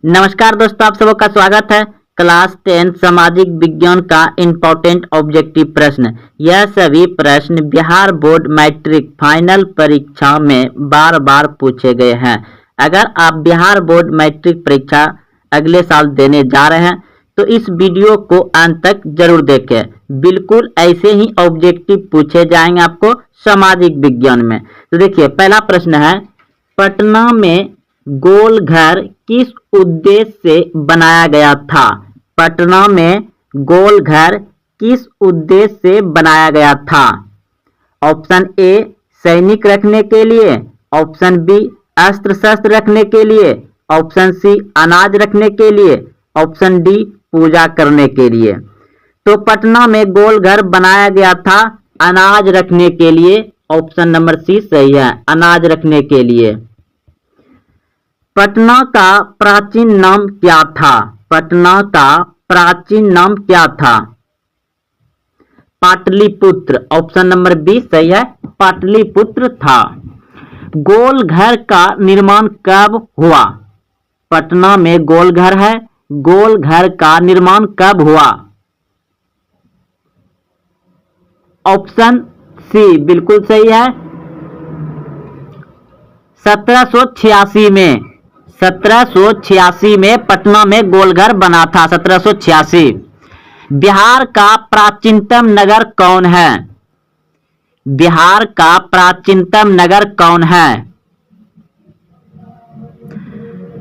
नमस्कार दोस्तों, आप सबका स्वागत है। क्लास 10 सामाजिक विज्ञान का इम्पोर्टेंट ऑब्जेक्टिव प्रश्न। यह सभी प्रश्न बिहार बोर्ड मैट्रिक फाइनल परीक्षा में बार बार पूछे गए हैं। अगर आप बिहार बोर्ड मैट्रिक परीक्षा अगले साल देने जा रहे हैं तो इस वीडियो को अंत तक जरूर देखें। बिल्कुल ऐसे ही ऑब्जेक्टिव पूछे जाएंगे आपको सामाजिक विज्ञान में। तो देखिए, पहला प्रश्न है, पटना में गोल घर किस उद्देश्य से बनाया गया था? पटना में गोल घर किस उद्देश्य से बनाया गया था? ऑप्शन ए सैनिक रखने के लिए, ऑप्शन बी अस्त्र शस्त्र रखने के लिए, ऑप्शन सी अनाज रखने के लिए, ऑप्शन डी पूजा करने के लिए। तो पटना में गोल घर बनाया गया था अनाज रखने के लिए। ऑप्शन नंबर सी सही है, अनाज रखने के लिए। पटना का प्राचीन नाम क्या था? पटना का प्राचीन नाम क्या था? पाटलिपुत्र। ऑप्शन नंबर बी सही है, पाटलिपुत्र था। गोल घर का निर्माण कब हुआ? पटना में गोल घर है, गोल घर का निर्माण कब हुआ? ऑप्शन सी बिल्कुल सही है, 1786 में। 1786 में पटना में गोलघर बना था। 1786। बिहार का प्राचीनतम नगर कौन है? बिहार का प्राचीनतम नगर कौन है?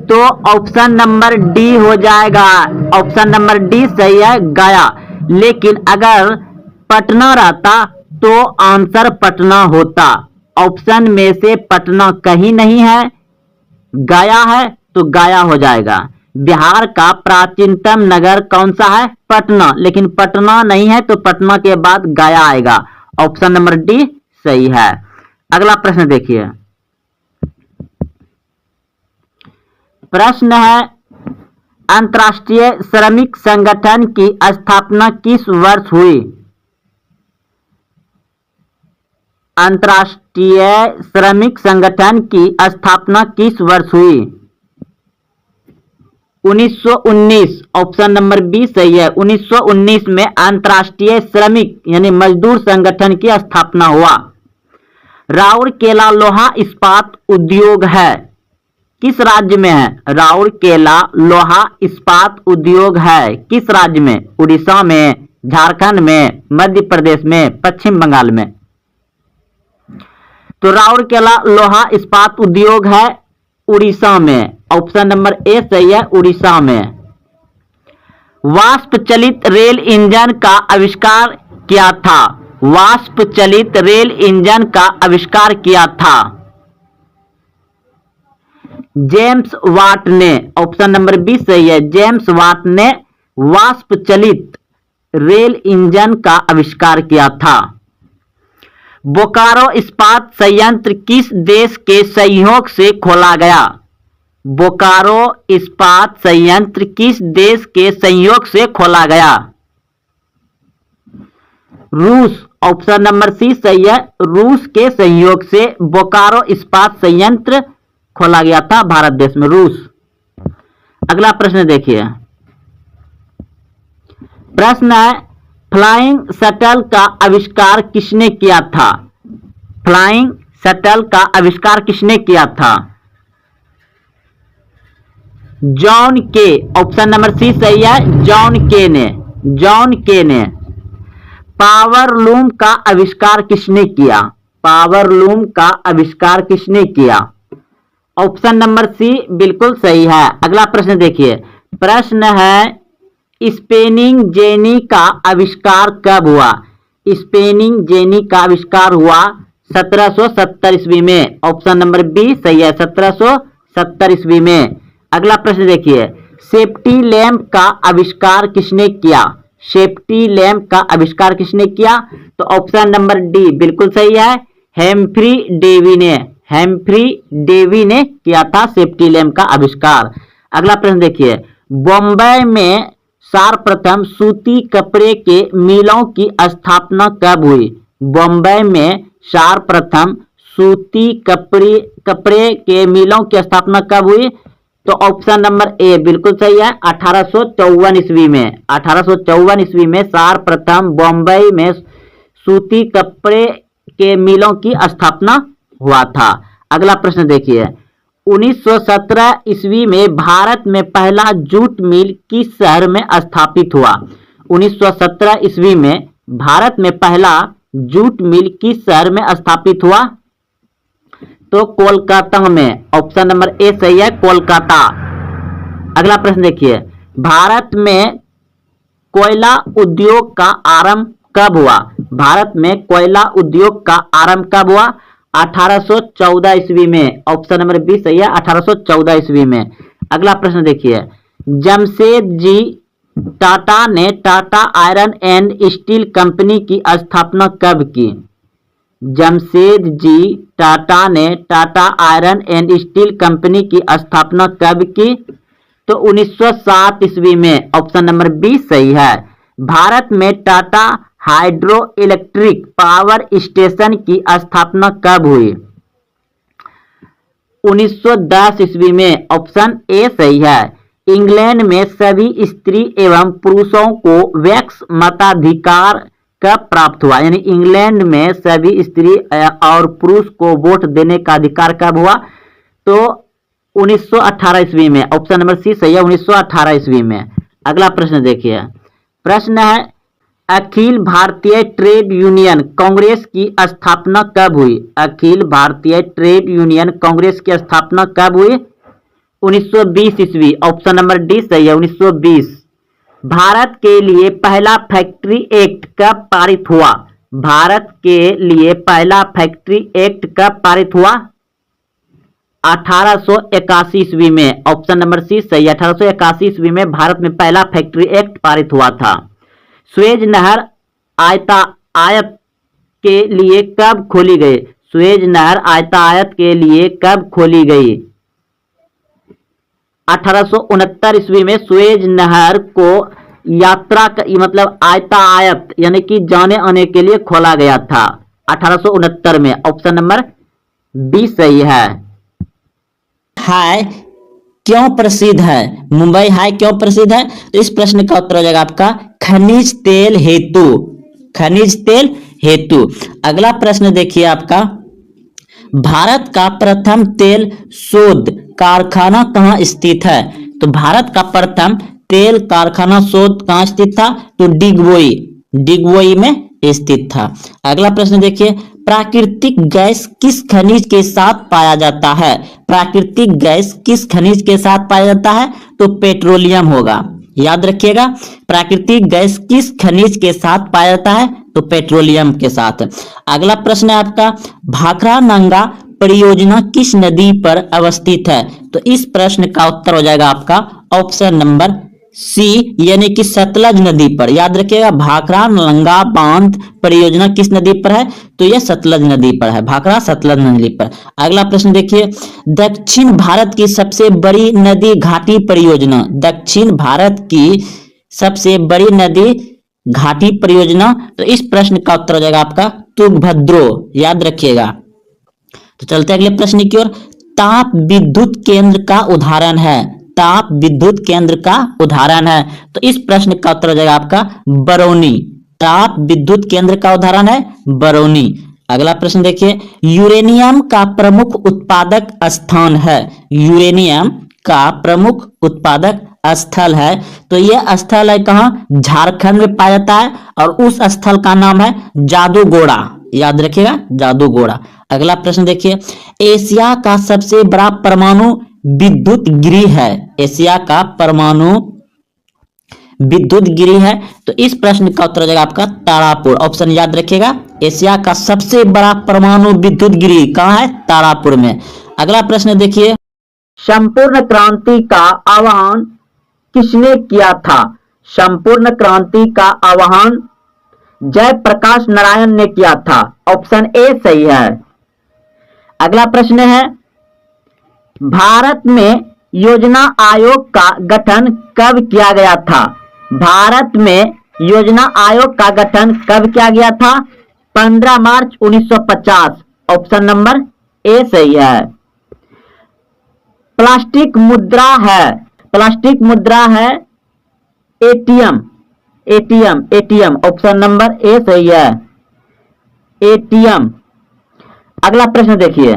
तो ऑप्शन नंबर डी हो जाएगा। ऑप्शन नंबर डी सही है, गया। लेकिन अगर पटना रहता तो आंसर पटना होता। ऑप्शन में से पटना कहीं नहीं है, गया है तो गया हो जाएगा। बिहार का प्राचीनतम नगर कौन सा है? पटना। लेकिन पटना नहीं है तो पटना के बाद गया आएगा। ऑप्शन नंबर डी सही है। अगला प्रश्न देखिए। प्रश्न है, अंतर्राष्ट्रीय श्रमिक संगठन की स्थापना किस वर्ष हुई? अंतर्राष्ट्रीय श्रमिक संगठन की स्थापना किस वर्ष हुई? 1919। ऑप्शन नंबर बी सही है, 1919 में अंतर्राष्ट्रीय श्रमिक यानी मजदूर संगठन की स्थापना हुआ। राउरकेला लोहा इस्पात उद्योग है, किस राज्य में है? राउरकेला लोहा इस्पात उद्योग है किस राज्य में? उड़ीसा में, झारखंड में, मध्य प्रदेश में, पश्चिम बंगाल में। तो राउरकेला लोहा इस्पात उद्योग है उड़ीसा में। ऑप्शन नंबर ए सही है, उड़ीसा में। वाष्प चलित रेल इंजन का आविष्कार किया था? वाष्प चलित रेल इंजन का आविष्कार किया था जेम्स वाट ने। ऑप्शन नंबर बी सही है, जेम्स वाट ने वाष्प चलित रेल इंजन का आविष्कार किया था। बोकारो इस्पात संयंत्र किस देश के सहयोग से खोला गया? बोकारो इस्पात संयंत्र किस देश के सहयोग से खोला गया? रूस। ऑप्शन नंबर सी सही है, रूस के सहयोग से बोकारो इस्पात संयंत्र खोला गया था भारत देश में, रूस। अगला प्रश्न देखिए। प्रश्न है, फ्लाइंग शटल का आविष्कार किसने किया था? फ्लाइंग शटल का आविष्कार किसने किया था? जॉन के। ऑप्शन नंबर सी सही है, जॉन के ने। जॉन के ने। पावर लूम का आविष्कार किसने किया? पावर लूम का आविष्कार किसने किया? ऑप्शन नंबर सी बिल्कुल सही है। अगला प्रश्न देखिए। प्रश्न है, स्पेनिंग जेनी का आविष्कार कब हुआ? स्पेनिंग जेनी का आविष्कार हुआ 1770 ईस्वी में। ऑप्शन नंबर बी सही है, 1770 ईस्वी में। अगला प्रश्न देखिए। सेफ्टी लैंप का आविष्कार किसने किया? सेफ्टी लैंप का आविष्कार किसने किया? तो ऑप्शन नंबर डी बिल्कुल सही है, हेम्फ्री डेवी ने। हेम्फ्री डेवी ने किया था सेफ्टी लैंप का आविष्कार। अगला प्रश्न देखिए। बॉम्बे में सर्वप्रथम सूती कपड़े के मिलों की स्थापना कब हुई? बॉम्बे में सर्वप्रथम सूती कपड़े के मिलों की स्थापना कब हुई? तो ऑप्शन नंबर ए बिल्कुल सही है। 1854 ईस्वी में, 1854 ईस्वी में सर्वप्रथम बॉम्बे में सूती कपड़े के मिलों की स्थापना हुआ था। अगला प्रश्न देखिए, 1917 ईस्वी में भारत में पहला जूट मिल किस शहर में स्थापित हुआ? 1917 ईस्वी में भारत में पहला जूट मिल किस शहर में स्थापित हुआ? तो कोलकाता में। ऑप्शन नंबर ए सही है, कोलकाता। अगला प्रश्न देखिए, भारत में कोयला उद्योग का आरंभ कब हुआ? भारत में कोयला उद्योग का आरंभ कब हुआ? 1814 ईस्वी में। ऑप्शन नंबर बी सही है, 1814 ईस्वी में। अगला प्रश्न देखिए, जमशेदजी टाटा ने Tata iron and steel company की स्थापना कब की? जमशेदजी टाटा ने Tata iron and steel company की स्थापना कब की? तो 1907 ईस्वी में। ऑप्शन नंबर बी सही है। भारत में Tata hydro electric power station की स्थापना कब हुई? 1910 ईस्वी में। ऑप्शन ए सही है। इंग्लैंड में सभी स्त्री एवं पुरुषों को वैक्स मताधिकार कब प्राप्त हुआ? यानी इंग्लैंड में सभी स्त्री और पुरुष को वोट देने का अधिकार कब हुआ? तो 1918 ईस्वी में। ऑप्शन नंबर सी सही है, 1918 ईस्वी में। अगला प्रश्न देखिए, प्रश्न है अखिल भारतीय ट्रेड यूनियन कांग्रेस की स्थापना कब हुई? अखिल भारतीय ट्रेड यूनियन कांग्रेस की स्थापना कब हुई? 1920 ईस्वी। ऑप्शन नंबर डी सही है, 1920। भारत के लिए पहला फैक्ट्री एक्ट कब पारित हुआ? भारत के लिए पहला फैक्ट्री एक्ट कब पारित हुआ? 1881 ईस्वी में। ऑप्शन नंबर सी सही, 1881 ईस्वी में भारत में पहला फैक्ट्री एक्ट पारित हुआ था। सुएज नहर आयत के लिए कब खोली गई? सुएज नहर आयत के लिए कब खोली गई? 1869 ईस्वी में सुएज नहर को यात्रा मतलब आयत यानी कि जाने आने के लिए खोला गया था 1869 में। ऑप्शन नंबर बी सही है। हाय क्यों प्रसिद्ध है? मुंबई हाय क्यों प्रसिद्ध है? तो इस प्रश्न का उत्तर हो जाएगा आपका खनिज तेल हेतु। खनिज तेल हेतु। अगला प्रश्न देखिए आपका, भारत का प्रथम तेल शोध कारखाना कहाँ स्थित है? तो भारत का प्रथम तेल कारखाना शोध कहाँ स्थित था? तो डिगबोई में स्थित था। अगला प्रश्न देखिए, प्राकृतिक गैस किस खनिज के साथ पाया जाता है? प्राकृतिक गैस किस खनिज के साथ पाया जाता है? तो पेट्रोलियम होगा, याद रखिएगा। प्राकृतिक गैस किस खनिज के साथ पाया जाता है? तो पेट्रोलियम के साथ। अगला प्रश्न है आपका, भाखड़ा नंगा परियोजना किस नदी पर अवस्थित है? तो इस प्रश्न का उत्तर हो जाएगा आपका ऑप्शन नंबर सी यानी कि सतलज नदी पर। याद रखिएगा, भाखड़ा नंगा बांध परियोजना किस नदी पर है? तो यह सतलज नदी पर है, भाखड़ा सतलज नदी पर। अगला प्रश्न देखिए, दक्षिण भारत की सबसे बड़ी नदी घाटी परियोजना। दक्षिण भारत की सबसे बड़ी नदी घाटी परियोजना। तो इस प्रश्न का उत्तर हो जाएगा आपका तुंगभद्रो, याद रखिएगा। तो चलते हैं अगले प्रश्न की ओर। ताप विद्युत केंद्र का उदाहरण है। ताप विद्युत केंद्र का उदाहरण है। तो इस प्रश्न का उत्तर हो जाएगा आपका बरौनी। ताप विद्युत केंद्र का उदाहरण है बरौनी। अगला प्रश्न देखिए, यूरेनियम का प्रमुख उत्पादक स्थान है। यूरेनियम का प्रमुख उत्पादक स्थल है। तो यह स्थल है कहाँ? झारखंड में पाया जाता है और उस स्थल का नाम है जादूगोड़ा, याद रखिएगा, जादूगोड़ा। अगला प्रश्न देखिए, एशिया का सबसे बड़ा परमाणु विद्युत गृह है। एशिया का परमाणु विद्युत गृह है। तो इस प्रश्न का उत्तर हो जाएगा आपका तारापुर। ऑप्शन याद रखिएगा, एशिया का सबसे बड़ा परमाणु विद्युत गृह कहाँ है? तारापुर में। अगला प्रश्न देखिए, संपूर्ण क्रांति का आह्वान किसने किया था? संपूर्ण क्रांति का आह्वान जयप्रकाश नारायण ने किया था। ऑप्शन ए सही है। अगला प्रश्न है, भारत में योजना आयोग का गठन कब किया गया था? भारत में योजना आयोग का गठन कब किया गया था? 15 मार्च 1950। ऑप्शन नंबर ए सही है। प्लास्टिक मुद्रा है, प्लास्टिक मुद्रा है ATM, ATM, ATM, option number A सही है, एटीएम। अगला प्रश्न देखिए,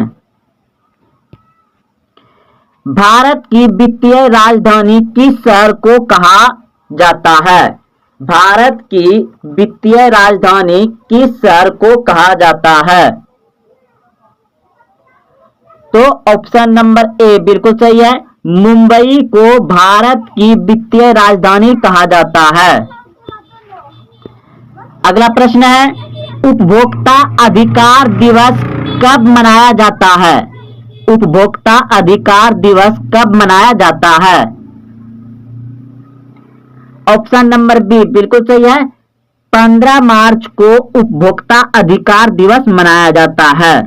भारत की वित्तीय राजधानी किस शहर को कहा जाता है? भारत की वित्तीय राजधानी किस शहर को कहा जाता है? तो ऑप्शन नंबर ए बिल्कुल सही है, मुंबई को भारत की वित्तीय राजधानी कहा जाता है। अगला प्रश्न है, उपभोक्ता अधिकार दिवस कब मनाया जाता है? उपभोक्ता अधिकार दिवस कब मनाया जाता है? ऑप्शन नंबर बी बिल्कुल सही है, 15 मार्च को उपभोक्ता अधिकार दिवस मनाया जाता है।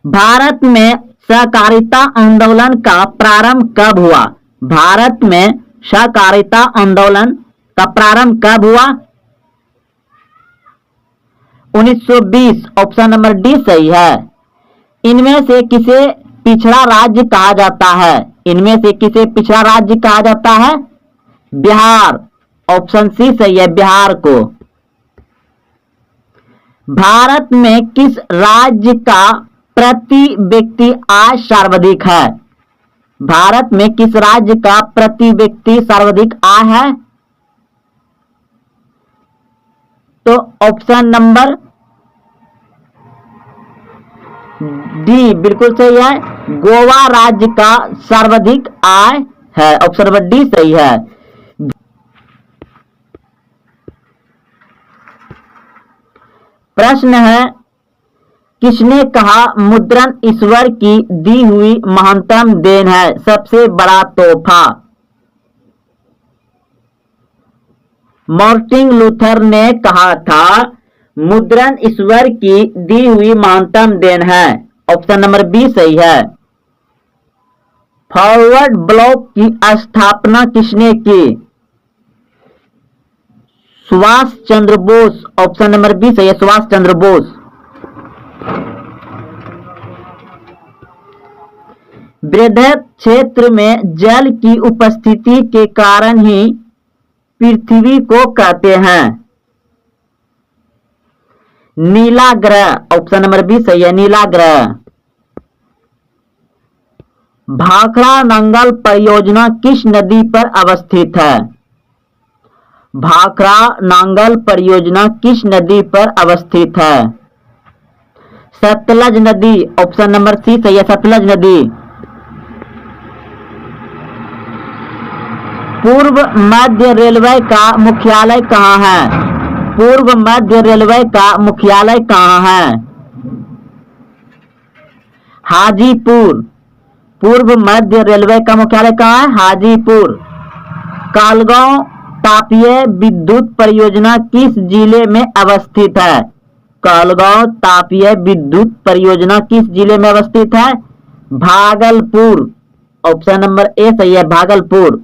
भारत में सहकारिता आंदोलन का प्रारंभ कब हुआ? भारत में सहकारिता आंदोलन का प्रारंभ कब हुआ? 1920, ऑप्शन नंबर डी सही है। इनमें से किसे पिछड़ा राज्य कहा जाता है? इनमें से किसे पिछड़ा राज्य कहा जाता है? बिहार, ऑप्शन सी सही है, बिहार को। भारत में किस राज्य का प्रति व्यक्ति आय सर्वाधिक है? भारत में किस राज्य का प्रति व्यक्ति सर्वाधिक आय है? तो ऑप्शन नंबर डी बिल्कुल सही है, गोवा राज्य का सर्वाधिक आय है, ऑप्शन नंबर डी सही है। प्रश्न है, किसने कहा मुद्रण ईश्वर की दी हुई महानतम देन है, सबसे बड़ा तोहफा? मार्टिन लूथर ने कहा था मुद्रण ईश्वर की दी हुई महानतम देन है, ऑप्शन नंबर बी सही है। फॉरवर्ड ब्लॉक की स्थापना किसने की? Subhash Chandra Bose, option number B सही है, सुभाष चंद्र बोस। बृहद क्षेत्र में जल की उपस्थिति के कारण ही पृथ्वी को कहते हैं नीला ग्रह, ऑप्शन नंबर बी सही है, नीला ग्रह। भाखड़ा नांगल परियोजना किस नदी पर अवस्थित है? भाखड़ा नांगल परियोजना किस नदी पर अवस्थित है? सतलज नदी, ऑप्शन नंबर सी सही है, सतलज नदी। पूर्व मध्य रेलवे का मुख्यालय कहाँ है? पूर्व मध्य रेलवे का मुख्यालय कहाँ है? हाजीपुर। पूर्व मध्य रेलवे का मुख्यालय कहाँ है? हाजीपुर। कालगांव तापीय विद्युत परियोजना किस जिले में अवस्थित है? कालगांव तापीय विद्युत परियोजना किस जिले में अवस्थित है? भागलपुर, ऑप्शन नंबर ए सही है, भागलपुर।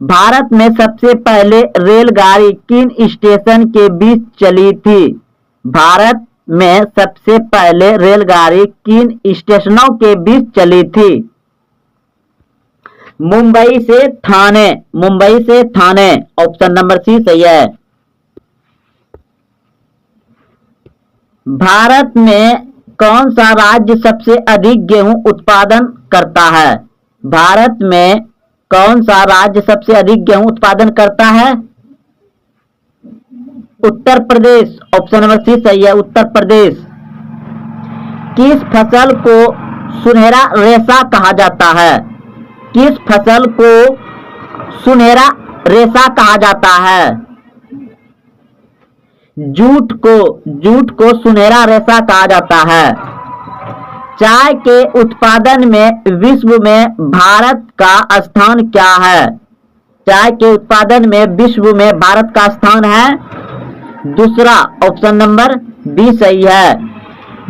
भारत में सबसे पहले रेलगाड़ी किन स्टेशन के बीच चली थी? भारत में सबसे पहले रेलगाड़ी किन स्टेशनों के बीच चली थी? मुंबई से थाने, मुंबई से थाने, ऑप्शन नंबर सी सही है। भारत में कौन सा राज्य सबसे अधिक गेहूं उत्पादन करता है? भारत में कौन सा राज्य सबसे अधिक गेहूं उत्पादन करता है? Uttar Pradesh, option number C सही है, उत्तर प्रदेश। किस फसल को सुनहरा रेशा कहा जाता है? किस फसल को सुनहरा रेशा कहा जाता है? जूट को सुनहरा रेशा कहा जाता है। चाय के उत्पादन में विश्व में भारत का स्थान क्या है? चाय के उत्पादन में विश्व में भारत का स्थान है दूसरा, ऑप्शन नंबर बी सही है।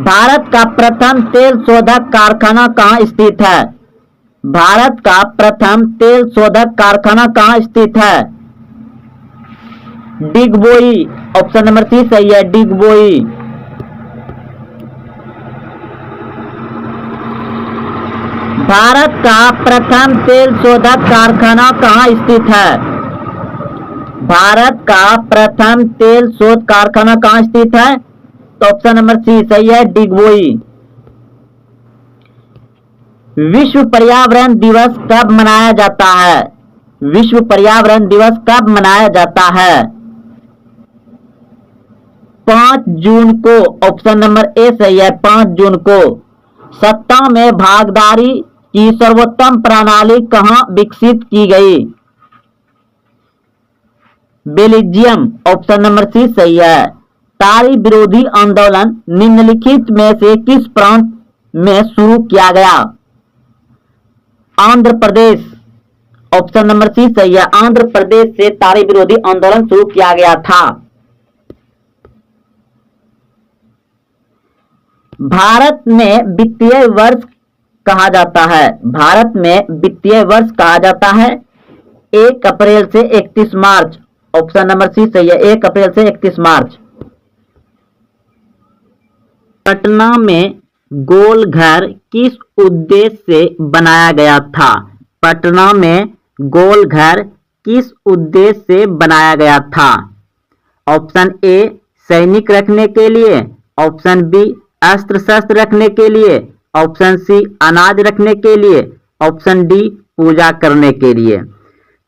भारत का प्रथम तेल शोधक कारखाना कहाँ स्थित है? भारत का प्रथम तेल शोधक कारखाना कहाँ स्थित है? डिगबोई, ऑप्शन नंबर सी सही है, डिगबोई। भारत का प्रथम तेल शोधक कारखाना कहाँ स्थित है? भारत का प्रथम तेल शोध कारखाना कहाँ स्थित है? तो ऑप्शन नंबर सी सही है, डिगबोई। विश्व पर्यावरण दिवस कब मनाया जाता है? विश्व पर्यावरण दिवस कब मनाया जाता है? 5 जून को। ऑप्शन नंबर ए सही है, 5 जून को। सत्ता में भागीदारी की सर्वोत्तम प्रणाली कहां विकसित की गई? बेल्जियम। ऑप्शन नंबर सी सही है। तारी विरोधी आंदोलन निम्नलिखित में से किस प्रांत में शुरू किया गया? Andhra Pradesh. Option number C सही है, आंध्र प्रदेश से तारी विरोधी आंदोलन शुरू किया गया था। भारत में वित्तीय वर्ष कहा जाता है? भारत में वित्तीय वर्ष कहा जाता है 1 अप्रैल से 31 मार्च। ऑप्शन नंबर सी सही है, 1 अप्रैल से 31 मार्च। पटना में गोल घर किस उद्देश्य से बनाया गया था? पटना में गोल घर किस उद्देश्य से बनाया गया था? ऑप्शन ए सैनिक रखने के लिए, ऑप्शन बी अस्त्र शस्त्र रखने के लिए, ऑप्शन सी अनाज रखने के लिए, ऑप्शन डी पूजा करने के लिए।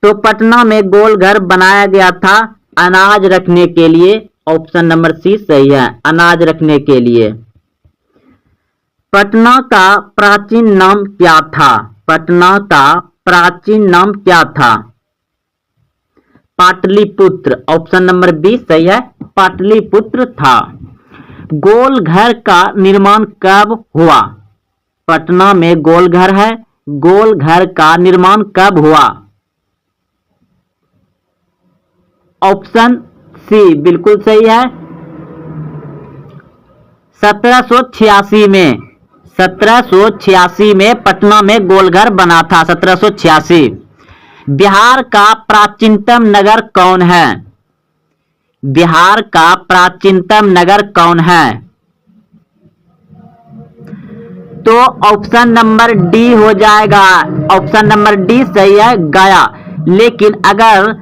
तो पटना में गोल घर बनाया गया था अनाज रखने के लिए। ऑप्शन नंबर सी सही है, अनाज रखने के लिए। पटना का प्राचीन नाम क्या था? पटना का प्राचीन नाम क्या था? पाटलिपुत्र। ऑप्शन नंबर बी सही है, पाटलिपुत्र था। गोल घर का निर्माण कब हुआ? पटना में गोल घर है, गोल घर का निर्माण कब हुआ? ऑप्शन सी बिल्कुल सही है, 1786 में। 1786 में पटना में गोलघर बना था, 1786। बिहार का प्राचीनतम नगर कौन है? बिहार का प्राचीनतम नगर कौन है? तो ऑप्शन नंबर डी हो जाएगा। ऑप्शन नंबर डी सही है, गया। लेकिन अगर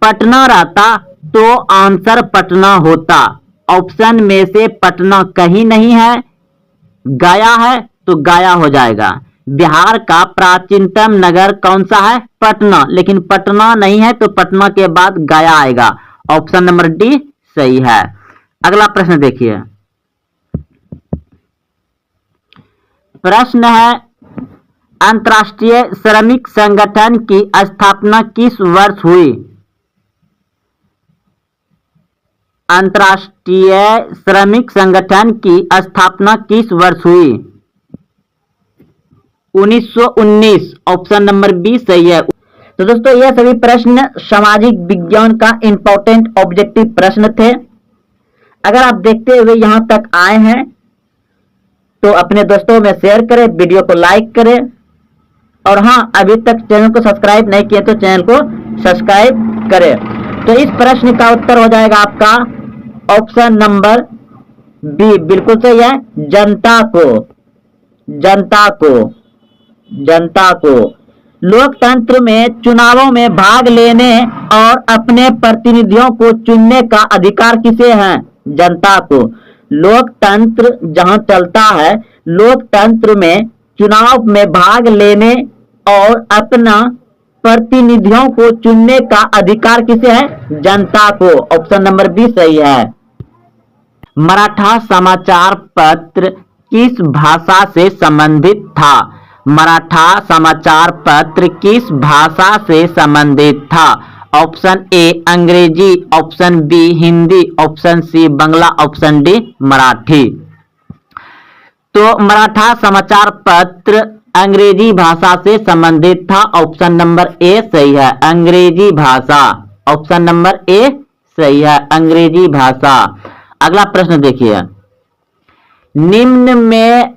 पटना रहता तो आंसर पटना होता। ऑप्शन में से पटना कहीं नहीं है, गया है तो गया हो जाएगा। बिहार का प्राचीनतम नगर कौन सा है? पटना। लेकिन पटना नहीं है तो पटना के बाद गया आएगा। ऑप्शन नंबर डी सही है। अगला प्रश्न देखिए। प्रश्न है, अंतर्राष्ट्रीय श्रमिक संगठन की स्थापना किस वर्ष हुई? अंतर्राष्ट्रीय श्रमिक संगठन की स्थापना किस वर्ष हुई? 1919। ऑप्शन नंबर बी सही है। तो दोस्तों यह सभी प्रश्न सामाजिक विज्ञान का इंपॉर्टेंट ऑब्जेक्टिव प्रश्न थे। अगर आप देखते हुए यहां तक आए हैं तो अपने दोस्तों में शेयर करें, वीडियो को लाइक करें, और हाँ अभी तक चैनल को सब्सक्राइब नहीं किया तो चैनल को सब्सक्राइब करें। तो इस प्रश्न का उत्तर हो जाएगा आपका ऑप्शन नंबर बी, बिल्कुल सही है, जनता को। जनता को, जनता को। लोकतंत्र में चुनावों में भाग लेने और अपने प्रतिनिधियों को चुनने का अधिकार किसे है? जनता को। लोकतंत्र जहां चलता है, लोकतंत्र में चुनाव में भाग लेने और अपना प्रतिनिधियों को चुनने का अधिकार किसे है? जनता को। ऑप्शन नंबर बी सही है। मराठा समाचार पत्र किस भाषा से संबंधित था? मराठा समाचार पत्र किस भाषा से संबंधित था? Option A Angrezi, option B Hindi, option C Bangla, option D Marathi. तो मराठा समाचार पत्र अंग्रेजी भाषा से संबंधित था। ऑप्शन नंबर ए सही है, अंग्रेजी भाषा। ऑप्शन नंबर ए सही है, अंग्रेजी भाषा। अगला प्रश्न देखिए। निम्न में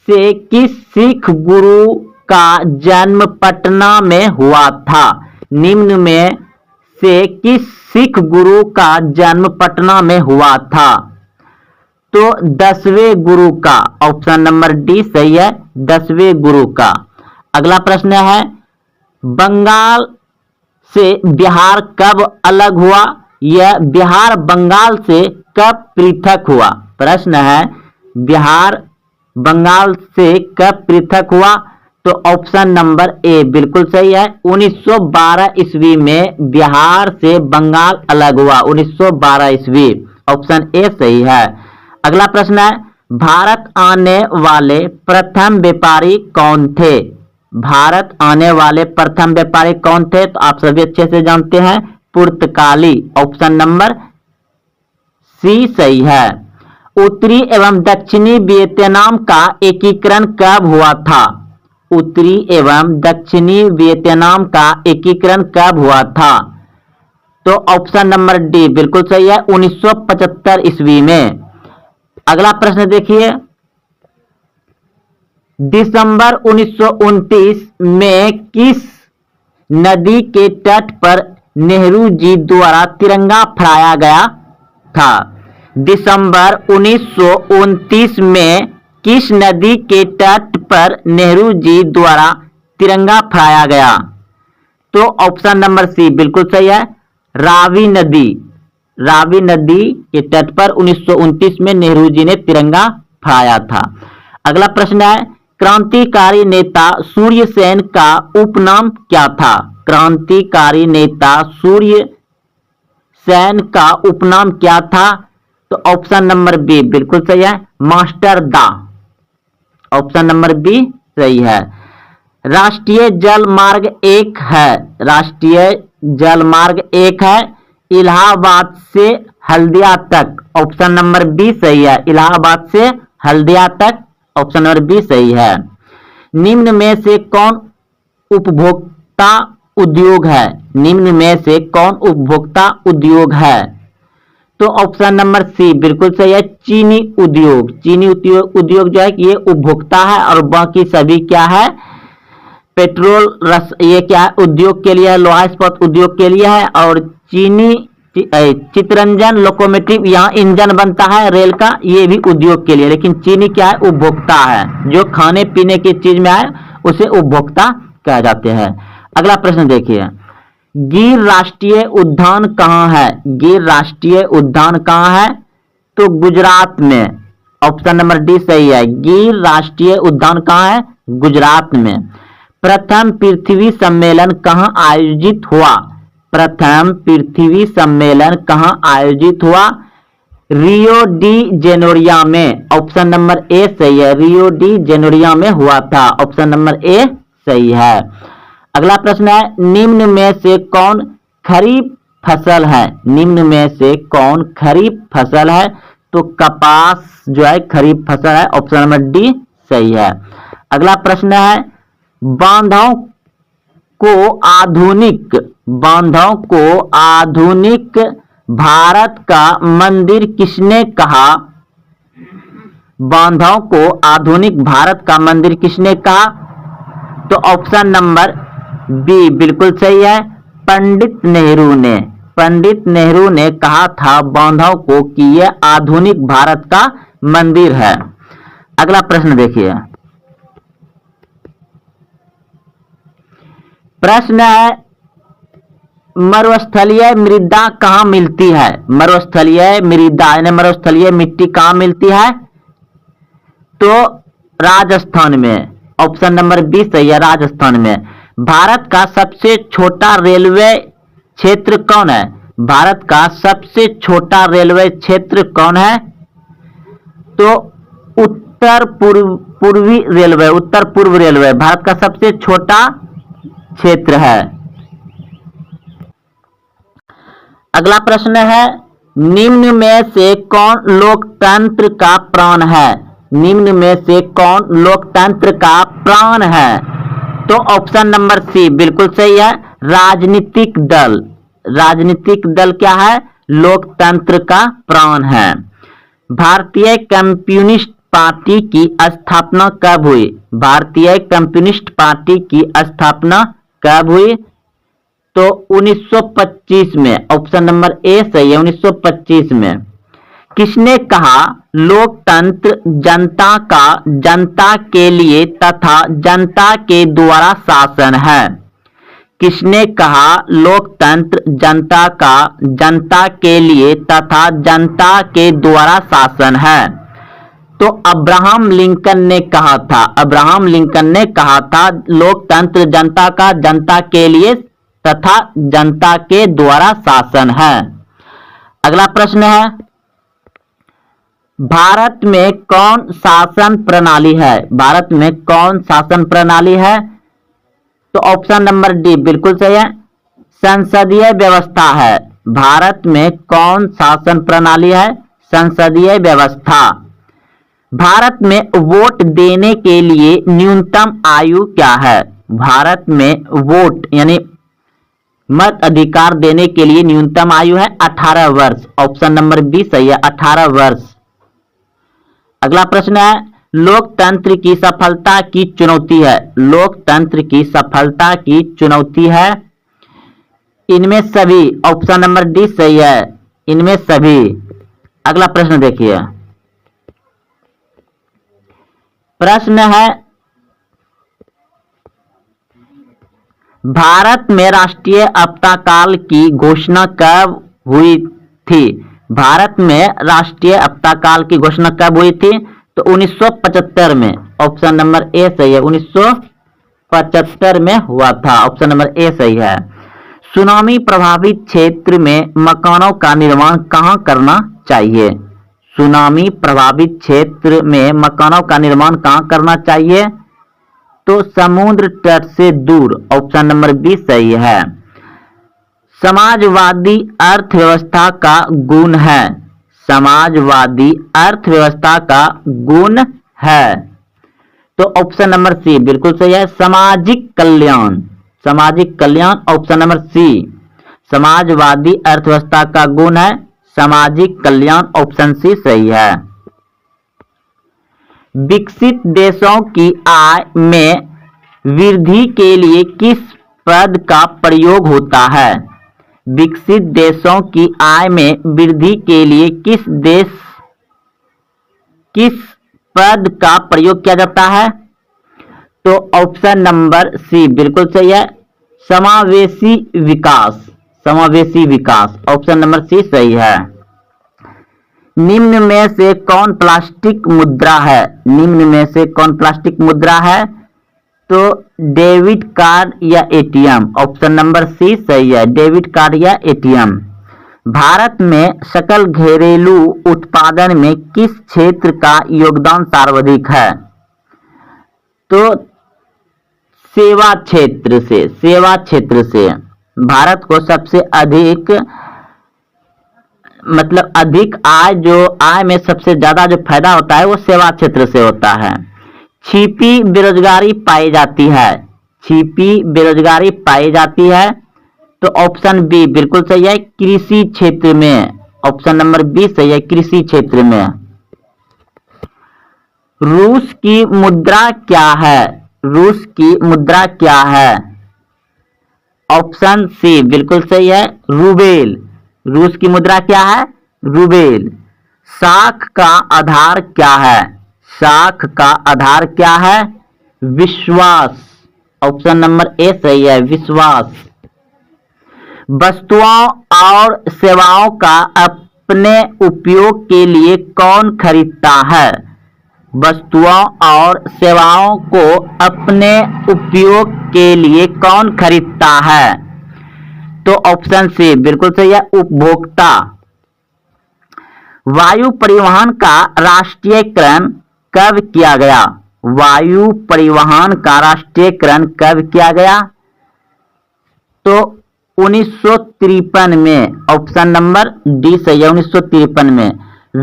से किस सिख गुरु का जन्म पटना में हुआ था? निम्न में से किस सिख गुरु का जन्म पटना में हुआ था? तो 10वें गुरु का। ऑप्शन नंबर डी सही है, 10वें गुरु का। अगला प्रश्न है, बंगाल से बिहार कब अलग हुआ? यह बिहार बंगाल से कब पृथक हुआ? प्रश्न है, बिहार बंगाल से कब पृथक हुआ? तो ऑप्शन नंबर ए बिल्कुल सही है। 1912 ईस्वी में बिहार से बंगाल अलग हुआ। 1912 ईस्वी, ऑप्शन ए सही है। अगला प्रश्न है, भारत आने वाले प्रथम व्यापारी कौन थे? भारत आने वाले प्रथम व्यापारी कौन थे? तो आप सभी अच्छे से जानते हैं, पुर्तगाली, ऑप्शन नंबर सी सही है। उत्तरी एवं दक्षिणी वियतनाम का एकीकरण कब हुआ था? उत्तरी एवं दक्षिणी वियतनाम का एकीकरण कब हुआ था? तो ऑप्शन नंबर डी बिल्कुल सही है, 1975 ईस्वी में। अगला प्रश्न देखिए, दिसंबर 1929 में किस नदी के तट पर नेहरू जी द्वारा तिरंगा फहराया गया था? दिसंबर 1929 में किस नदी के तट पर नेहरू जी द्वारा तिरंगा फहराया गया? तो ऑप्शन नंबर सी बिल्कुल सही है, रावी नदी। रावी नदी के तट पर 1929 में नेहरू जी ने तिरंगा फहराया था। अगला प्रश्न है, क्रांतिकारी नेता सूर्य सेन का उपनाम क्या था? क्रांतिकारी नेता सूर्य सेन का उपनाम क्या था? तो ऑप्शन नंबर बी बिल्कुल सही है, मास्टर दा, ऑप्शन नंबर बी सही है। राष्ट्रीय जल मार्ग एक है, राष्ट्रीय जल मार्ग एक है, इलाहाबाद से हल्दिया तक, ऑप्शन नंबर बी सही है, इलाहाबाद से हल्दिया तक, ऑप्शन नंबर बी सही है। निम्न में से कौन उपभोक्ता उद्योग है? निम्न में से कौन उपभोक्ता उद्योग है? तो ऑप्शन नंबर सी बिल्कुल सही है, चीनी उद्योग। चीनी उद्योग जो है कि ये उपभोक्ता है, और बाकी सभी क्या है, पेट्रोल रस, ये क्या है, उद्योग के लिए है, लोहा इस्पात उद्योग के लिए है, और चीनी चितरंजन लोकोमोटिव, यहाँ इंजन बनता है रेल का, ये भी उद्योग के लिए। लेकिन चीनी क्या है, उपभोक्ता है, जो खाने पीने की चीज में आए उसे उपभोक्ता कहा जाते हैं। अगला प्रश्न देखिए, गिर राष्ट्रीय उद्यान कहाँ है? गिर राष्ट्रीय उद्यान कहाँ है? तो गुजरात में, ऑप्शन नंबर डी सही है, गिर राष्ट्रीय उद्यान कहाँ है? गुजरात में। प्रथम पृथ्वी सम्मेलन कहाँ आयोजित हुआ? प्रथम पृथ्वी सम्मेलन कहाँ आयोजित हुआ? रियो डी जेनेरियो में, ऑप्शन नंबर ए सही है, रियो डी जेनेरियो में हुआ था, ऑप्शन नंबर ए सही है। अगला प्रश्न है, निम्न में से कौन खरीफ फसल है? निम्न में से कौन खरीफ फसल है? तो कपास जो है खरीफ फसल है, ऑप्शन नंबर डी सही है। अगला प्रश्न है, बांधों को आधुनिक भारत का मंदिर किसने कहा? बांधों को आधुनिक भारत का मंदिर किसने कहा? तो ऑप्शन नंबर बी बिल्कुल सही है, पंडित नेहरू ने। पंडित नेहरू ने कहा था बांधों को कि यह आधुनिक भारत का मंदिर है। अगला प्रश्न देखिए, प्रश्न है, मरुस्थलीय मृदा कहाँ मिलती है? मरुस्थलीय मृदा यानी मरुस्थलीय मिट्टी कहाँ मिलती है? तो राजस्थान में, ऑप्शन नंबर बी सही है, राजस्थान में। भारत का सबसे छोटा रेलवे क्षेत्र कौन है? भारत का सबसे छोटा रेलवे क्षेत्र कौन है? तो उत्तर पूर्वी रेलवे, उत्तर पूर्व रेलवे भारत का सबसे छोटा क्षेत्र है। अगला प्रश्न है, निम्न में से कौन लोकतंत्र का प्राण है? निम्न में से कौन लोकतंत्र का प्राण है? तो ऑप्शन नंबर सी बिल्कुल सही है, राजनीतिक दल। राजनीतिक दल क्या है? लोकतंत्र का प्राण है। भारतीय कम्युनिस्ट पार्टी की स्थापना कब हुई? भारतीय कम्युनिस्ट पार्टी की स्थापना कब हुई? तो 1925 में, ऑप्शन नंबर ए सही है, 1925 में। किसने कहा लोकतंत्र जनता का जनता के लिए तथा जनता के द्वारा शासन है। किसने कहा लोकतंत्र जनता का जनता के लिए तथा जनता के द्वारा शासन है? तो अब्राहम लिंकन ने कहा था। अब्राहम लिंकन ने कहा था लोकतंत्र जनता का जनता के लिए तथा जनता के द्वारा शासन है। अगला प्रश्न है, भारत में कौन शासन प्रणाली है? भारत में कौन शासन प्रणाली है? तो ऑप्शन नंबर डी बिल्कुल सही है, संसदीय व्यवस्था है। भारत में कौन शासन प्रणाली है? संसदीय व्यवस्था। भारत में वोट देने के लिए न्यूनतम आयु क्या है? भारत में वोट यानी मत अधिकार देने के लिए न्यूनतम आयु है 18 वर्ष। ऑप्शन नंबर बी सही है, 18 वर्ष। अगला प्रश्न है, लोकतंत्र की सफलता की चुनौती है। लोकतंत्र की सफलता की चुनौती है इनमें सभी। ऑप्शन नंबर डी सही है, इनमें सभी। अगला प्रश्न देखिए, प्रश्न है, भारत में राष्ट्रीय आपदाकाल की घोषणा कब हुई थी? भारत में राष्ट्रीय आपदाकाल की घोषणा कब हुई थी? तो 1975 में। ऑप्शन नंबर ए सही है, 1975 में हुआ था। ऑप्शन नंबर ए सही है। सुनामी प्रभावित क्षेत्र में मकानों का निर्माण कहाँ करना चाहिए? सुनामी प्रभावित क्षेत्र में मकानों का निर्माण कहाँ करना चाहिए? तो समुद्र तट से दूर। ऑप्शन नंबर बी सही है। समाजवादी अर्थव्यवस्था का गुण है। समाजवादी अर्थव्यवस्था का गुण है। तो ऑप्शन नंबर सी बिल्कुल सही है, सामाजिक कल्याण। सामाजिक कल्याण। ऑप्शन नंबर सी, समाजवादी अर्थव्यवस्था का गुण है सामाजिक कल्याण। ऑप्शन सी सही है। विकसित देशों की आय में वृद्धि के लिए किस पद का प्रयोग होता है? विकसित देशों की आय में वृद्धि के लिए किस पद का प्रयोग किया जाता है? तो ऑप्शन नंबर सी बिल्कुल सही है, समावेशी विकास। समावेशी विकास। ऑप्शन नंबर सी सही है। निम्न में से कौन प्लास्टिक मुद्रा है? निम्न में से कौन प्लास्टिक मुद्रा है? तो डेबिट कार्ड या एटीएम। ऑप्शन नंबर सी सही है, डेबिट कार्ड या एटीएम। भारत में सकल घरेलू उत्पादन में किस क्षेत्र का योगदान सर्वाधिक है? तो सेवा क्षेत्र से। सेवा क्षेत्र से भारत को सबसे अधिक अधिक आय में सबसे ज्यादा जो फायदा होता है वो सेवा क्षेत्र से होता है। छिपी बेरोजगारी पाई जाती है। छिपी बेरोजगारी पाई जाती है। तो ऑप्शन बी बिल्कुल सही है, कृषि क्षेत्र में। ऑप्शन नंबर बी सही है, कृषि क्षेत्र में। रूस की मुद्रा क्या है? रूस की मुद्रा क्या है? ऑप्शन सी बिल्कुल सही है, रूबेल। रूस की मुद्रा क्या है? रूबेल। साख का आधार क्या है? साख का आधार क्या है? विश्वास। ऑप्शन नंबर ए सही है, विश्वास। वस्तुओं और सेवाओं का अपने उपयोग के लिए कौन खरीदता है? वस्तुओं और सेवाओं को अपने उपयोग के लिए कौन खरीदता है? तो ऑप्शन सी बिल्कुल सही है, उपभोक्ता। वायु परिवहन का राष्ट्रीयकरण कब किया गया? वायु परिवहन का राष्ट्रीयकरण कब किया गया? तो 1953 में। ऑप्शन नंबर डी सही है, 1953 में।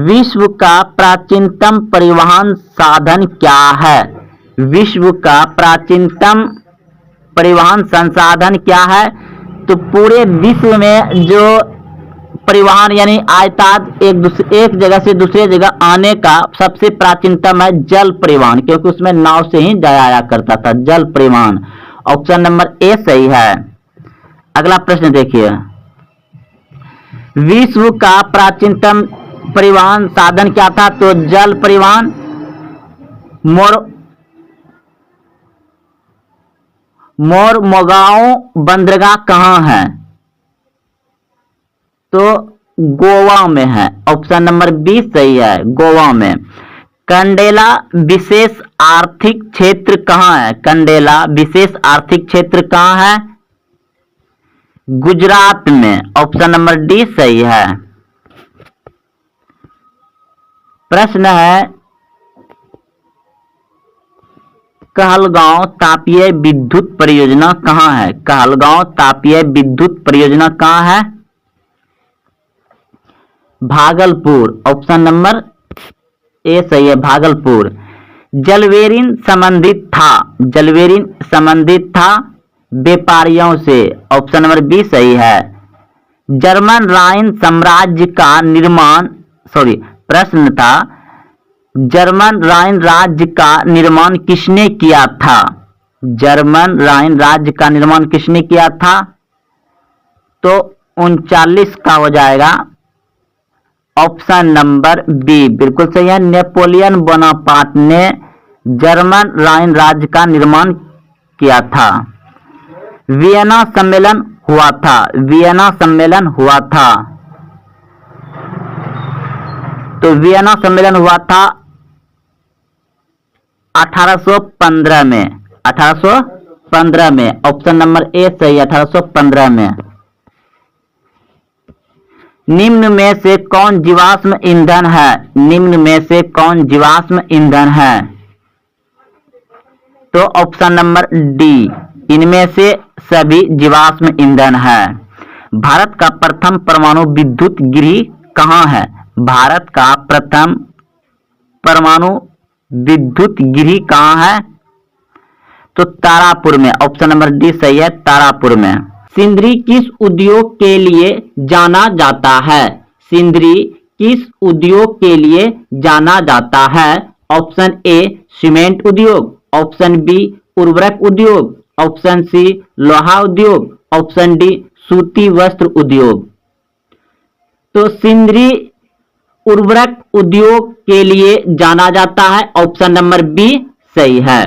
विश्व का प्राचीनतम परिवहन साधन क्या है? विश्व का प्राचीनतम परिवहन संसाधन क्या है? तो पूरे विश्व में जो परिवहन यानी आयात एक जगह से दूसरे जगह आने का सबसे प्राचीनतम है जल परिवहन, क्योंकि उसमें नाव से ही जाया आया करता था, जल परिवहन। ऑप्शन नंबर ए सही है। अगला प्रश्न देखिए, विश्व का प्राचीनतम परिवहन साधन क्या था? तो जल परिवहन। मोरमुगांव बंदरगाह कहाँ है? तो गोवा में है। ऑप्शन नंबर बी सही है, गोवा में। कंडेला विशेष आर्थिक क्षेत्र कहाँ है? कंडेला विशेष आर्थिक क्षेत्र कहाँ है? गुजरात में। ऑप्शन नंबर डी सही है। प्रश्न है, कहलगांव तापीय विद्युत परियोजना कहाँ है? कहलगांव तापीय विद्युत परियोजना कहाँ है? भागलपुर। ऑप्शन नंबर ए सही है, भागलपुर। जलवेरिन संबंधित था व्यापारियों से। ऑप्शन नंबर बी सही है। जर्मन राइन साम्राज्य का निर्माण प्रश्न था, जर्मन राइन राज्य का निर्माण किसने किया था? जर्मन राइन राज्य का निर्माण किसने किया था? तो 39 का हो जाएगा। ऑप्शन नंबर बी बिल्कुल सही है, नेपोलियन बोनापार्ट ने जर्मन राइन राज्य का निर्माण किया था। वियना सम्मेलन हुआ था। वियना सम्मेलन हुआ था। तो वियना सम्मेलन हुआ था 1815 में। 1815 में। ऑप्शन नंबर ए सही, 1815 में। निम्न में से कौन जीवाश्म ईंधन है? निम्न में से कौन जीवाश्म ईंधन है? तो ऑप्शन नंबर डी, इनमें से सभी जीवाश्म ईंधन है। भारत का प्रथम परमाणु विद्युत गृह कहाँ है? भारत का प्रथम परमाणु विद्युत गृह कहाँ है? तो तारापुर में। ऑप्शन नंबर डी सही है, तारापुर में। सिंदरी किस उद्योग के लिए जाना जाता है? सिंदरी किस उद्योग के लिए जाना जाता है? ऑप्शन ए सीमेंट उद्योग, ऑप्शन बी उर्वरक उद्योग, ऑप्शन सी लोहा उद्योग, ऑप्शन डी सूती वस्त्र उद्योग। तो सिंदरी उर्वरक उद्योग के लिए जाना जाता है। ऑप्शन नंबर बी सही है।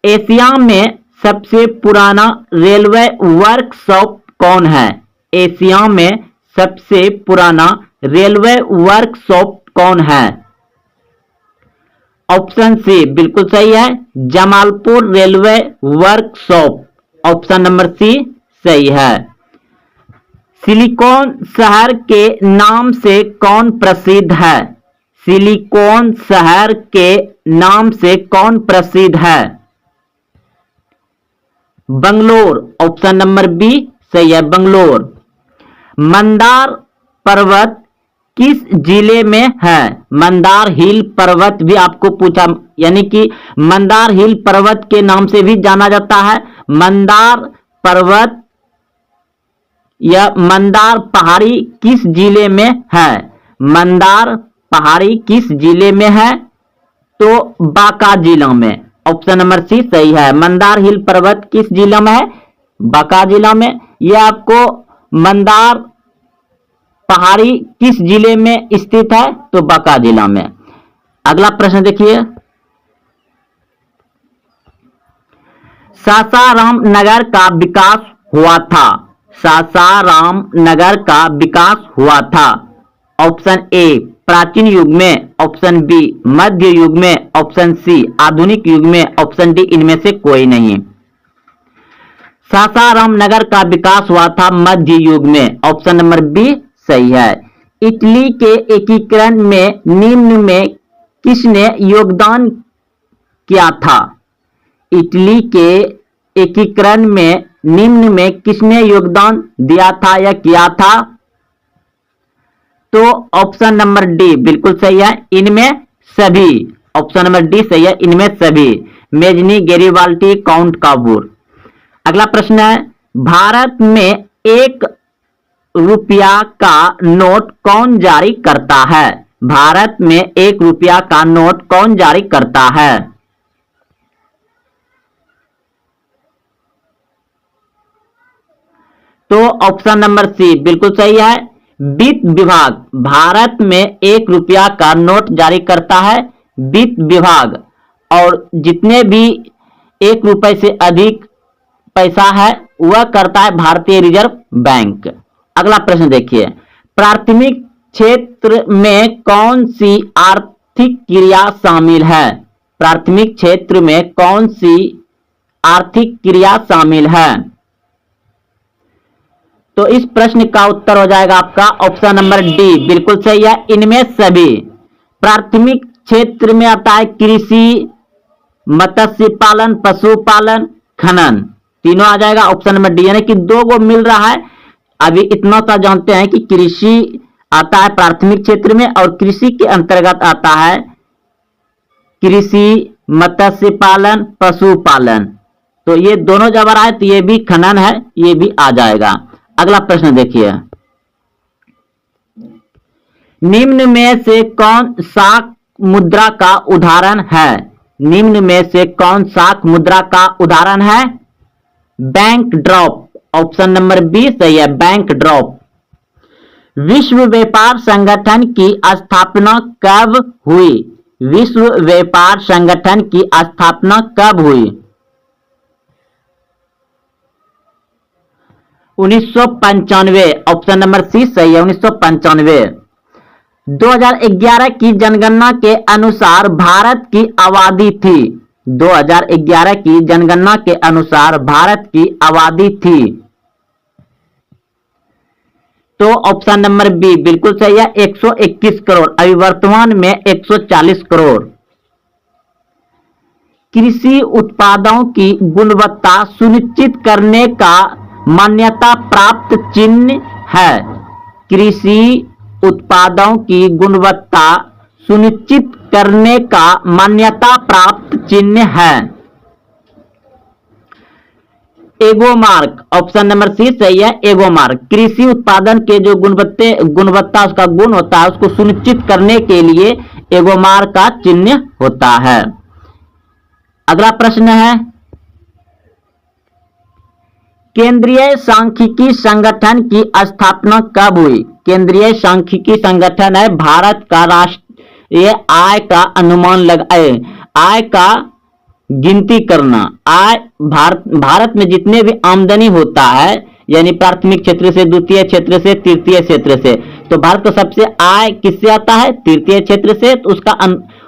एशिया में सबसे पुराना रेलवे वर्कशॉप कौन है? एशिया में सबसे पुराना रेलवे वर्कशॉप कौन है? ऑप्शन सी बिल्कुल सही है, Jamalpur railway workshop. Option number C सही है। सिलिकॉन शहर के नाम से कौन प्रसिद्ध है? सिलिकॉन शहर के नाम से कौन प्रसिद्ध है? बंगलोर। ऑप्शन नंबर बी सही है, बंगलोर। मंदार पर्वत किस जिले में है? मंदार हिल पर्वत भी आपको पूछा, यानी कि मंदार हिल पर्वत के नाम से भी जाना जाता है। मंदार पर्वत या मंदार पहाड़ी किस जिले में है? मंदार पहाड़ी किस जिले में है? तो बांका जिला में। ऑप्शन नंबर सी सही है, मंदार हिल पर्वत किस जिला में है? बांका जिला में। यह आपको मंदार पहाड़ी किस जिले में स्थित है? तो बांका जिला में। अगला प्रश्न देखिए, सासाराम नगर का विकास हुआ था। सासाराम नगर का विकास हुआ था। ऑप्शन ए प्राचीन युग में, ऑप्शन बी मध्य युग में, ऑप्शन सी आधुनिक युग में, ऑप्शन डी इनमें से कोई नहीं। सासाराम नगर का विकास हुआ था मध्य युग में। ऑप्शन नंबर बी सही है। इटली के एकीकरण में निम्न में किसने योगदान किया था? इटली के एकीकरण में निम्न में किसने योगदान दिया था या किया था? तो ऑप्शन नंबर डी बिल्कुल सही है, इनमें सभी। ऑप्शन नंबर डी सही है, इनमें सभी। Mazzini, Garibaldi, count काबूर। अगला प्रश्न है, भारत में 1 रुपया का नोट कौन जारी करता है? भारत में 1 रुपया का नोट कौन जारी करता है? तो ऑप्शन नंबर सी बिल्कुल सही है, वित्त विभाग भारत में 1 रुपया का नोट जारी करता है। वित्त विभाग और जितने भी 1 रुपए से अधिक पैसा है वह करता है भारतीय रिजर्व बैंक। अगला प्रश्न देखिए, प्राथमिक क्षेत्र में कौन सी आर्थिक क्रिया शामिल है? प्राथमिक क्षेत्र में कौन सी आर्थिक क्रिया शामिल है? तो इस प्रश्न का उत्तर हो जाएगा आपका ऑप्शन नंबर डी, बिल्कुल सही है। इनमें सभी प्राथमिक क्षेत्र में आता है कृषि, मत्स्य पालन, पशुपालन, खनन, तीनों आ जाएगा ऑप्शन नंबर डी, यानी कि 2 गो मिल रहा है। अभी इतना सा जानते हैं कि कृषि आता है प्राथमिक क्षेत्र में और कृषि के अंतर्गत आता है कृषि, मत्स्य पालन, पशुपालन। तो ये दोनों जब आ रहा है तो ये भी खनन है, ये भी आ जाएगा। अगला प्रश्न देखिए, निम्न में से कौन शाक मुद्रा का उदाहरण है? निम्न में से कौन शाक मुद्रा का उदाहरण है? Bank draft, option number B सही है, बैंक ड्रॉप। विश्व व्यापार संगठन की स्थापना कब हुई? विश्व व्यापार संगठन की स्थापना कब हुई? 1995, ऑप्शन नंबर सी सही है, 1995। 2011 की जनगणना के अनुसार भारत की आबादी थी। 2011 की जनगणना के अनुसार भारत की आबादी थी। तो ऑप्शन नंबर बी बिल्कुल सही है, 121 करोड़, अभी वर्तमान में 140 करोड़। कृषि उत्पादों की गुणवत्ता सुनिश्चित करने का मान्यता प्राप्त चिन्ह है। कृषि उत्पादों की गुणवत्ता सुनिश्चित करने का मान्यता प्राप्त चिन्ह है एगोमार्क, ऑप्शन नंबर सी सही है, एगोमार्क। कृषि उत्पादन के जो गुणवत्ता उसका गुण होता है उसको सुनिश्चित करने के लिए एगोमार्क का चिन्ह होता है। अगला प्रश्न है, केंद्रीय सांख्यिकी संगठन की स्थापना कब हुई? केंद्रीय सांख्यिकी संगठन है भारत का राष्ट्रीय आय का अनुमान लगाए, आय का गिनती करना। आय भारत में जितने भी आमदनी होता है यानी प्राथमिक क्षेत्र से, द्वितीय क्षेत्र से, तृतीय क्षेत्र से, तो भारत को सबसे आय किससे आता है? तृतीय क्षेत्र से। तो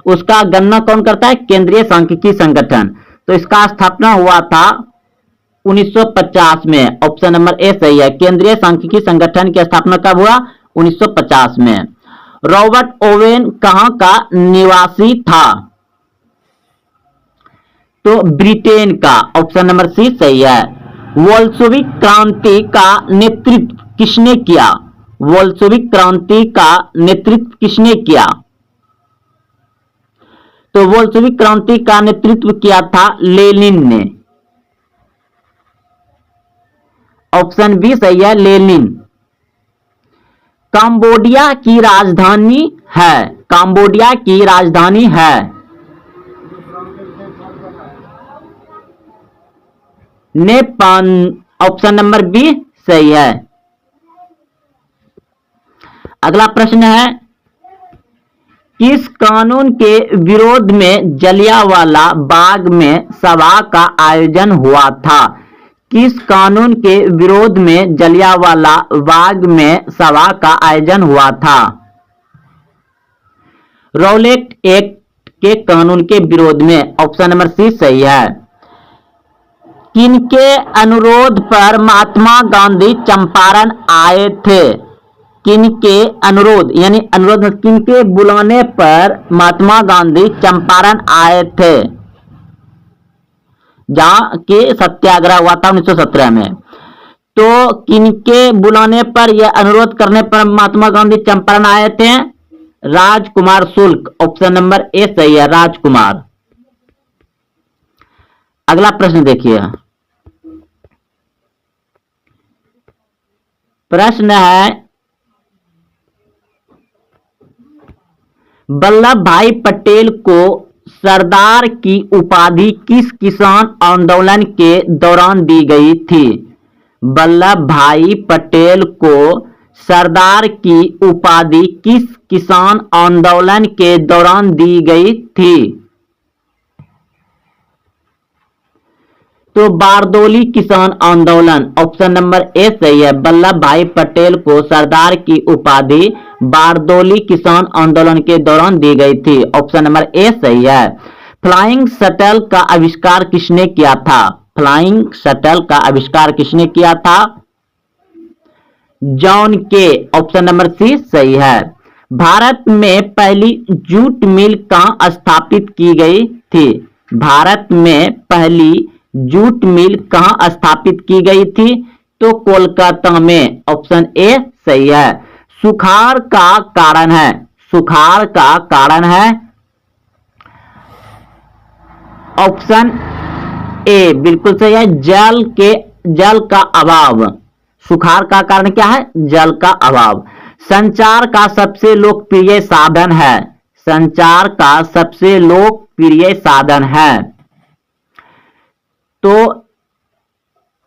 उसका गणना कौन करता है? केंद्रीय सांख्यिकी संगठन। तो इसका स्थापना हुआ था 1950 में, ऑप्शन नंबर ए सही है। केंद्रीय सांख्यिकी संगठन की स्थापना कब हुआ? 1950 में। रॉबर्ट ओवेन कहां का निवासी था? तो ब्रिटेन का, ऑप्शन नंबर सी सही है। बोल्शेविक क्रांति का नेतृत्व किसने किया? बोल्शेविक क्रांति का नेतृत्व किसने किया? तो बोल्शेविक क्रांति का नेतृत्व किया था लेनिन ने, ऑप्शन बी सही है, लेनिन। कंबोडिया की राजधानी है, कंबोडिया की राजधानी है नेपाल, ऑप्शन नंबर बी सही है। अगला प्रश्न है, किस कानून के विरोध में जलियांवाला बाग में सभा का आयोजन हुआ था? किस कानून के विरोध में जलियांवाला बाग में सभा का आयोजन हुआ था? रॉलेट एक्ट के कानून के विरोध में, ऑप्शन नंबर सी सही है। किनके अनुरोध पर महात्मा गांधी चंपारण आए थे? किनके अनुरोध यानी अनुरोध किनके बुलाने पर महात्मा गांधी चंपारण आए थे? जहां के सत्याग्रह हुआ था 1917 में। तो किनके बुलाने पर यह अनुरोध करने पर महात्मा गांधी चंपारण आए थे? राजकुमार शुक्ल, ऑप्शन नंबर ए सही है, राजकुमार। अगला प्रश्न देखिए, प्रश्न है, वल्लभ भाई पटेल को सरदार की उपाधि किस किसान आंदोलन के दौरान दी गई थी? वल्लभ भाई पटेल को सरदार की उपाधि किस किसान आंदोलन के दौरान दी गई थी? तो बारदोली किसान आंदोलन, ऑप्शन नंबर ए सही है। वल्लभ भाई पटेल को सरदार की उपाधि बारदोली किसान आंदोलन के दौरान दी गई थी, ऑप्शन नंबर ए सही है। फ्लाइंग शटल का आविष्कार किसने किया था? फ्लाइंग शटल का आविष्कार किसने किया था? जॉन के, ऑप्शन नंबर सी सही है। भारत में पहली जूट मिल कहां स्थापित की गई थी? भारत में पहली जूट मिल कहां स्थापित की गई थी? तो कोलकाता में, ऑप्शन ए सही है। सुखाड़ का कारण है, सुखाड़ का कारण है ऑप्शन ए बिल्कुल सही है, जल का अभाव। सुखाड़ का कारण क्या है? जल का अभाव। संचार का सबसे लोकप्रिय साधन है, संचार का सबसे लोकप्रिय साधन है। तो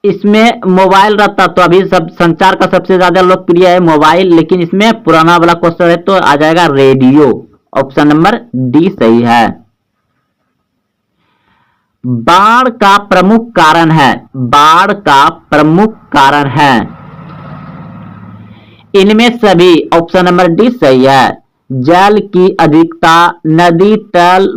इसमें मोबाइल रहता तो अभी सब संचार का सबसे ज्यादा लोकप्रिय है मोबाइल, लेकिन इसमें पुराना वाला क्वेश्चन है तो आ जाएगा रेडियो, ऑप्शन नंबर डी सही है। बाढ़ का प्रमुख कारण है, बाढ़ का प्रमुख कारण है इनमें सभी, ऑप्शन नंबर डी सही है। जल की अधिकता, नदी तल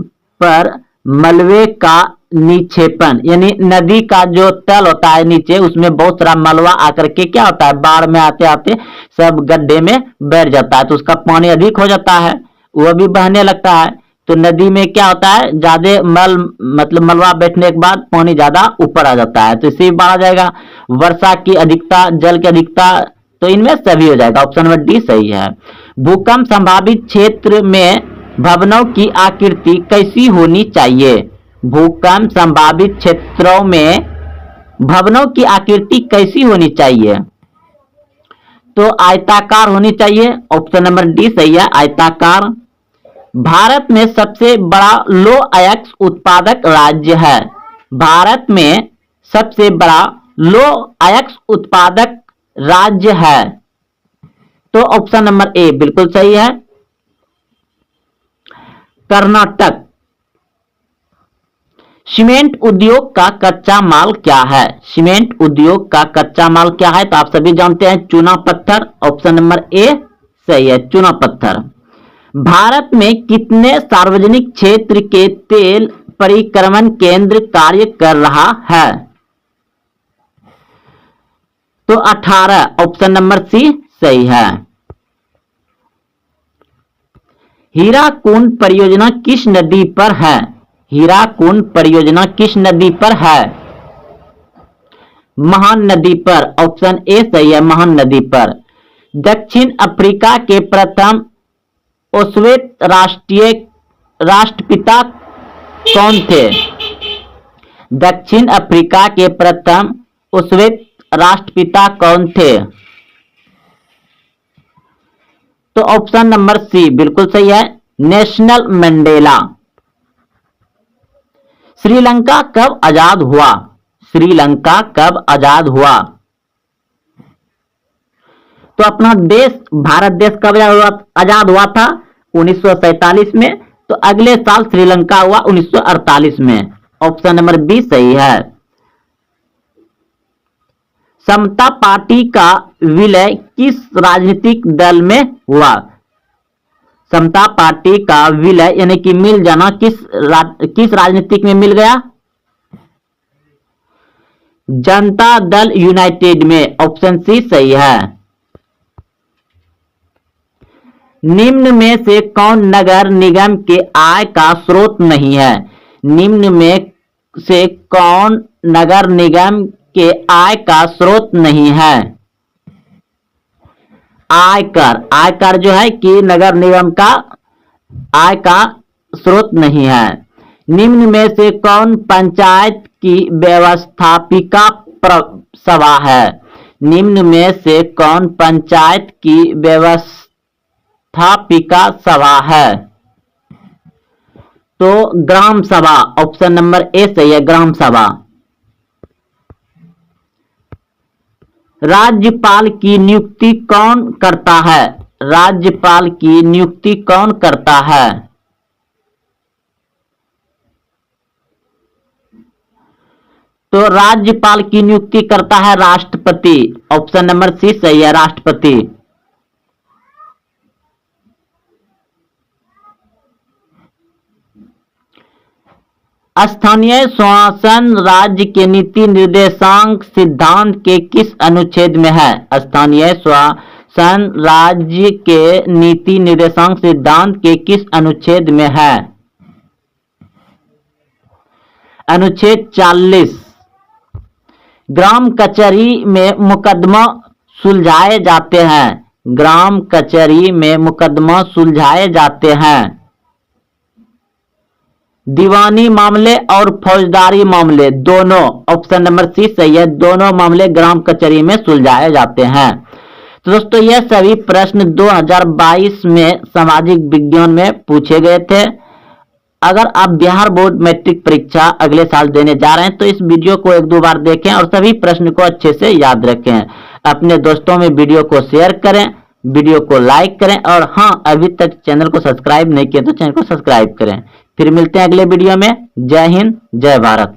पर मलबे का निक्षेपण, यानी नदी का जो तल होता है नीचे उसमें बहुत सारा मलबा आकर के क्या होता है, बाढ़ में आते आते सब गड्ढे में बैठ जाता है, तो उसका पानी अधिक हो जाता है, वह भी बहने लगता है। तो नदी में क्या होता है, ज्यादा मतलब मलबा बैठने के बाद पानी ज्यादा ऊपर आ जाता है, तो इससे भी बाढ़ आ जाएगा। वर्षा की अधिकता, जल की अधिकता, तो इनमें सभी हो जाएगा, ऑप्शन नंबर डी सही है। भूकंप संभावित क्षेत्र में भवनों की आकृति कैसी होनी चाहिए? भूकंप संभावित क्षेत्रों में भवनों की आकृति कैसी होनी चाहिए? तो आयताकार होनी चाहिए, ऑप्शन नंबर डी सही है, आयताकार। भारत में सबसे बड़ा लौह अयस्क उत्पादक राज्य है, भारत में सबसे बड़ा लौह अयस्क उत्पादक राज्य है, तो ऑप्शन नंबर ए बिल्कुल सही है, कर्नाटक। सीमेंट उद्योग का कच्चा माल क्या है? सीमेंट उद्योग का कच्चा माल क्या है? तो आप सभी जानते हैं चूना पत्थर, ऑप्शन नंबर ए सही है, चूना पत्थर। भारत में कितने सार्वजनिक क्षेत्र के तेल परिक्रमण केंद्र कार्य कर रहा है? तो 18, ऑप्शन नंबर सी सही है। हीराकुंड परियोजना किस नदी पर है? हीराकुंड परियोजना किस नदी पर है? महान नदी पर, ऑप्शन ए सही है, महान नदी पर। दक्षिण अफ्रीका के प्रथम ओस्वेत राष्ट्रपिता कौन थे? दक्षिण अफ्रीका के प्रथम ओस्वेत राष्ट्रपिता कौन थे? तो ऑप्शन नंबर सी बिल्कुल सही है, नेशनल मंडेला। श्रीलंका कब आजाद हुआ? श्रीलंका कब आजाद हुआ? तो अपना देश भारत देश कब आजाद हुआ था? 1947 में। तो अगले साल श्रीलंका हुआ 1948 में, ऑप्शन नंबर बी सही है। समता पार्टी का विलय किस राजनीतिक दल में हुआ? समता पार्टी का विलय यानी कि मिल जाना किस राजनीतिक में मिल गया? जनता दल यूनाइटेड में, ऑप्शन सी सही है। निम्न में से कौन नगर निगम के आय का स्रोत नहीं है? निम्न में से कौन नगर निगम के आय का स्रोत नहीं है? आयकर, आयकर जो है कि नगर निगम का आय का स्रोत नहीं है। निम्न में से कौन पंचायत की व्यवस्थापिका सभा है? निम्न में से कौन पंचायत की व्यवस्थापिका सभा है? तो ग्राम सभा, ऑप्शन नंबर ए सही है, ग्राम सभा। राज्यपाल की नियुक्ति कौन करता है? राज्यपाल की नियुक्ति कौन करता है? तो राज्यपाल की नियुक्ति करता है राष्ट्रपति। ऑप्शन नंबर सी सही है, राष्ट्रपति। स्थानीय शासन राज्य के नीति निर्देशांक सिद्धांत के किस अनुच्छेद में है? स्थानीय शासन राज्य के नीति निर्देशांक सिद्धांत के किस अनुच्छेद में है? अनुच्छेद 40। ग्राम कचहरी में मुकदमा सुलझाए जाते हैं। ग्राम कचहरी में मुकदमा सुलझाए जाते हैं। दीवानी मामले और फौजदारी मामले दोनों। ऑप्शन नंबर सी सही है, दोनों मामले ग्राम कचहरी में सुलझाए जाते हैं। तो दोस्तों यह सभी प्रश्न 2022 में सामाजिक विज्ञान में पूछे गए थे। अगर आप बिहार बोर्ड मैट्रिक परीक्षा अगले साल देने जा रहे हैं तो इस वीडियो को एक दो बार देखें और सभी प्रश्न को अच्छे से याद रखें। अपने दोस्तों में वीडियो को शेयर करें, वीडियो को लाइक करें और हाँ, अभी तक चैनल को सब्सक्राइब नहीं किया तो चैनल को सब्सक्राइब करें। फिर मिलते हैं अगले वीडियो में। जय हिंद, जय भारत।